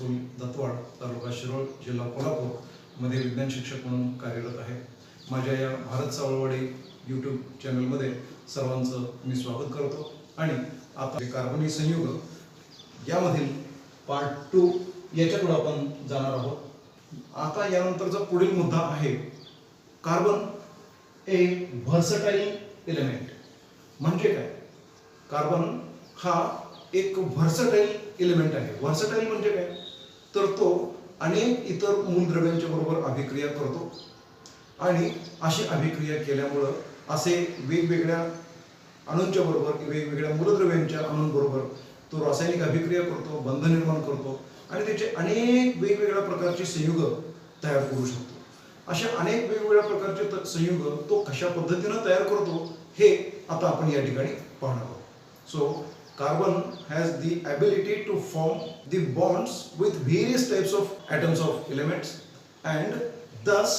High school Dattawad, taluka Shirol, जिल्हा कोल्हापूर मध्ये विज्ञान शिक्षक म्हणून कार्यरत आहे. माझ्या या भारत सावळवाडी यूट्यूब चॅनलमध्ये सर्वांचं मी स्वागत करतो. आणि आता कार्बनी संयुग यामधील पार्ट 2 याच्याकडे आपण जाणार आहोत. आता यानंतरचा पुढील मुद्दा आहे कार्बन ए व्हर्सटाईल एलिमेंट. म्हणजे काय? कार्बन हा एक व्हर्सटाईल एलिमेंट आहे. व्हर्सटाईल म्हणजे काय? तर तो अनेक इतर मूलद्रव्यांच्या बरोबर अभिक्रिया करतो आणि अशी अभिक्रिया केल्यामुळं असे वेगवेगळ्या अणूंच्या बरोबर, वेगवेगळ्या मूलद्रव्यांच्या अणूंबरोबर तो रासायनिक अभिक्रिया करतो, बंध निर्माण करतो आणि त्याचे अनेक वेगवेगळ्या प्रकारचे संयुग तयार करू शकतो. अशा अनेक वेगवेगळ्या प्रकारचे संयुग तो कशा पद्धतीने तयार करतो हे आता आपण या ठिकाणी पाहणार आहोत. सो carbon has the ability to form the bonds with various types of atoms of elements, and thus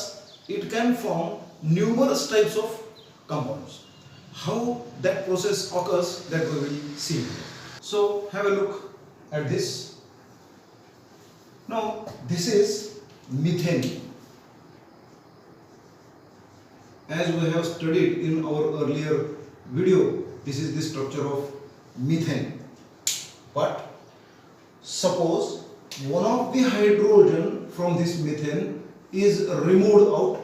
it can form numerous types of compounds. How that process occurs, that we will see. So have a look at this. Now this is methane. As we have studied in our earlier video, this is the structure of methane. But suppose one of the hydrogen from this methane is removed out,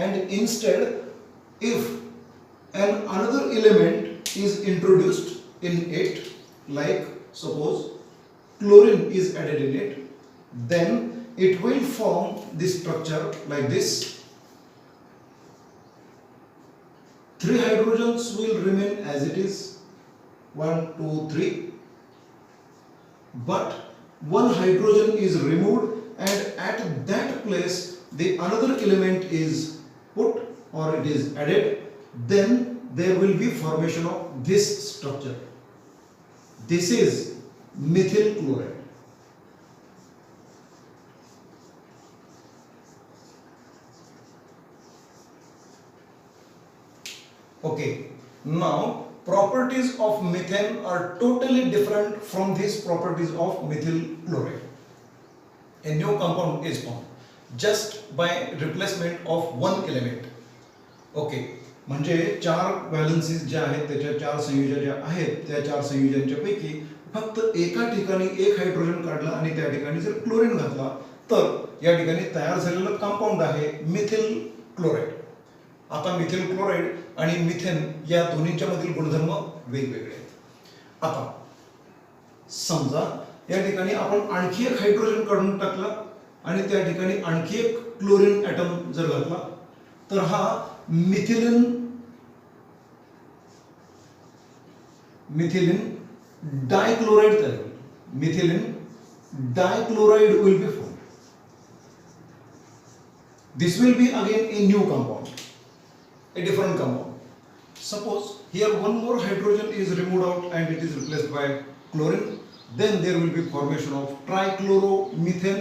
and instead if another element is introduced in it, like suppose chlorine is added in it, then it will form this structure like this. 3 hydrogens will remain as it is, 1, 2, 3, but one hydrogen is removed, and at that place the another element is put or it is added. Then there will be formation of this structure. This is methyl chloride. Okay, now properties of methane are totally different from these properties of methyl chloride. A new compound is formed just by replacement of one element. Okay, म्हणजे 4 व्हॅलेन्सीज ज्या आहेत, त्याच्या 4 संयोजन ज्या आहेत, त्या 4 संयोजनांच्या पैकी फक्त एका ठिकाणी एक हायड्रोजन काढला आणि त्या ठिकाणी जर क्लोरीन घातला तर या ठिकाणी तयार झालेलं कंपाऊंड आहे मिथिल क्लोराइड. आता मिथिल क्लोराइड आणि मिथेन या दोन्हीच्या मधील गुणधर्म वेगवेगळे आहेत. आता समजा या ठिकाणी आपण आणखी एक हायड्रोजन काढून टाकला आणि त्या ठिकाणी आणखी एक क्लोरीन ॲटम जर घातला तर हा मिथिलीन डायक्लोराइड तयार होईल. Methylene dichloride will be form. This will be again a new compound, a different compound. Suppose here one more hydrogen is removed out and it is replaced by chlorine, then there will be formation of trichloromethane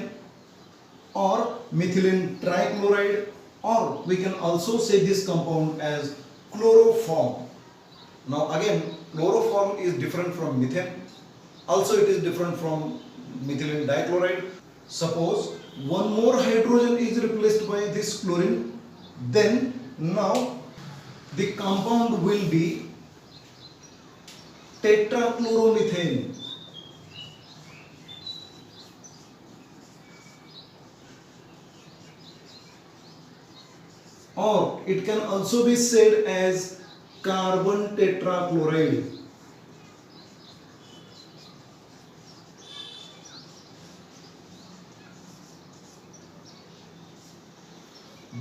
or methylene trichloride, or we can also say this compound as chloroform. Now again, chloroform is different from methane, also it is different from methylene dichloride. Suppose one more hydrogen is replaced by this chlorine, then now the compound will be tetrachloromethane. Or it can also be said as carbon tetrachloride.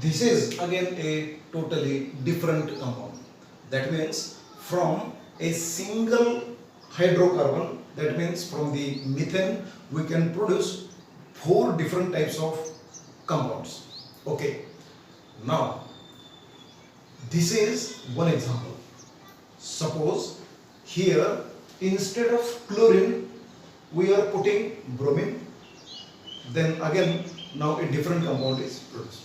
This is again a totally different compound. That means from a single hydrocarbon, that means from the methane, we can produce 4 different types of compounds. Okay, now this is one example. Suppose here instead of chlorine we are putting bromine, then again now a different compound is produced.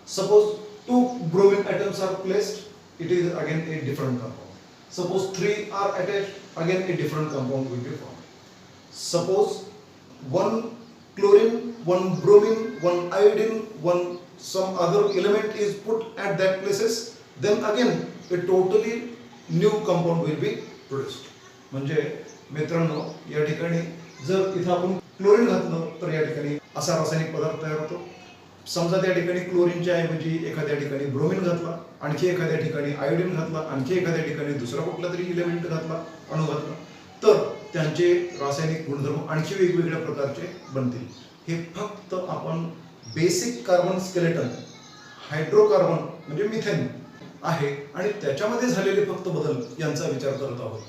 Suppose 2 bromine atoms are placed, it is again a different compound. Suppose 3 are attached, again a different compound will be formed. Suppose one chlorine, one bromine, one iodine, one some other element is put at that places, then again a totally new compound will be produced. म्हणजे मित्रांनो, या ठिकाणी जर इथं आपण chlorine घातलं तर या ठिकाणी असा रासायनिक पदार्थ तयार होतो. समजा त्या ठिकाणी क्लोरीनच्या ऐवजी एखाद्या ठिकाणी ब्रोमिन घातला, आणखी एखाद्या ठिकाणी आयोडीन घातला, आणखी एखाद्या ठिकाणी दुसरा कुठला तरी इलेमेंट घातला, अणू घातला, तर त्यांचे रासायनिक गुणधर्म आणखी वेगवेगळ्या प्रकारचे बनतील. हे फक्त आपण बेसिक कार्बन स्केलेटन, हायड्रोकार्बन म्हणजे मिथेन आहे आणि त्याच्यामध्ये झालेले फक्त बदल यांचा विचार करत आहोत.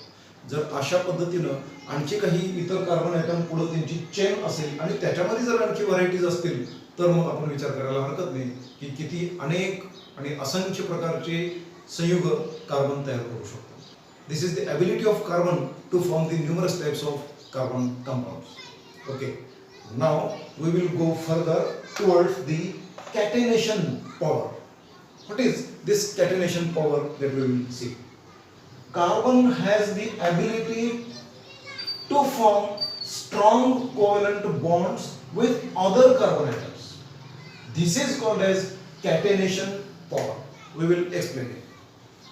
जर अशा पद्धतीनं आणखी काही इतर कार्बन आयटम पुढे त्यांची चेन असेल आणि त्याच्यामध्ये जर आणखी व्हरायटीज असतील तर मग आपण विचार करायला हरकत नाही की किती अनेक आणि असंख्य प्रकारचे संयुग कार्बन तयार करू शकतो. This is the ability of carbon to form the numerous types of carbon compounds. Okay, now we will go further towards the catenation power. What is this catenation power that we will see? Carbon has the ability to form strong covalent bonds with other carbon atoms. This is called as catenation power. We will explain it.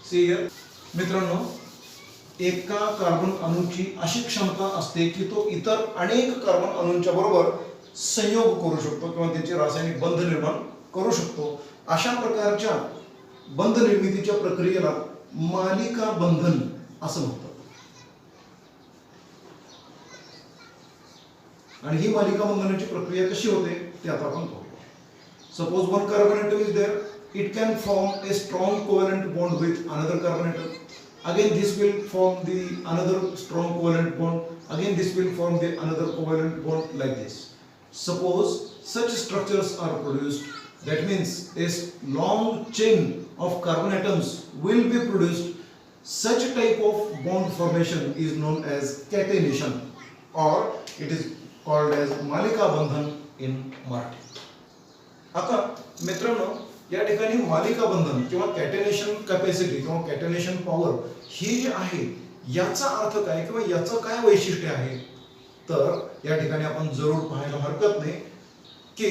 See here, मित्रांनो, एका carbon अणूची अशी क्षमता असते की तो इतर अनेक carbon अणूंच्या बरोबर संयोग करू शकतो किंवा त्यांचे रासायनिक बंध निर्माण करू शकतो. अशा प्रकारच्या बंध निर्मितीच्या प्रक्रियेला मालिका बंधन असं म्हणतात. आणि ही मालिका बंधनाची प्रक्रिया कशी होते ते आता आपण पाहूया. Suppose one carbon atom is there, it can form a strong covalent bond with another carbon atom. Again this will form the another strong covalent bond. Again this will form the another covalent bond, like this. Suppose such structures are produced, that means a long chain of carbon atoms will be produced. Such type of bond formation is known as catenation, or it is called as malika bandhan in Marathi. आता मित्रांनो, या ठिकाणी मालिका बंधन किंवा कॅटेनेशन capacity किंवा कॅटेनेशन power ही जी आहे याचा अर्थ काय किंवा याचं काय वैशिष्ट्य आहे, तर या ठिकाणी आपण जरूर पाहायला हरकत नाही की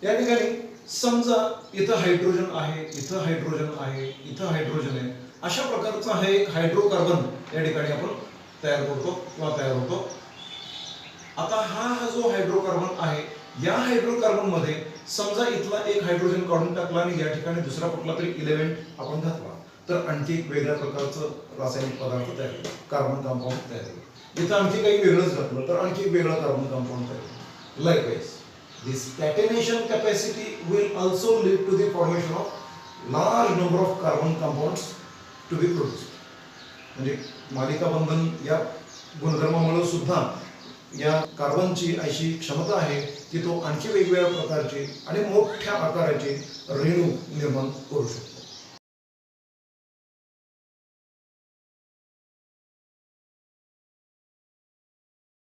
या ठिकाणी समजा इथं हायड्रोजन आहे, इथं हायड्रोजन आहे, इथं हायड्रोजन आहे, अशा प्रकारचा हा एक हायड्रोकार्बन या ठिकाणी आपण तयार करतो किंवा तयार होतो. आता हा जो हायड्रोकार्बन आहे, या हायड्रोकार्बन मध्ये समजा इथला एक हायड्रोजन काढून टाकला आणि या ठिकाणी दुसरा कुठला तरी इलेमेंट आपण घातला, तर आणखी एक वेगळ्या प्रकारचं रासायनिक पदार्थ तयार होईल, कार्बन कंपाऊंड तयार होईल. इथं आणखी काही वेगळंच घातलं तर आणखी एक वेगळा कार्बन कंपाऊंड तयार होईल. Likewise this catenation capacity will also lead to the formation of large number of carbon compounds to be produced. म्हणजे मालिका बंधन या गुणधर्मामुळे सुद्धा या कार्बनची अशी क्षमता आहे की तो आणखी वेगवेगळ्या प्रकारचे आणि मोठ्या आकाराचे रेणू निर्माण करू शकतो.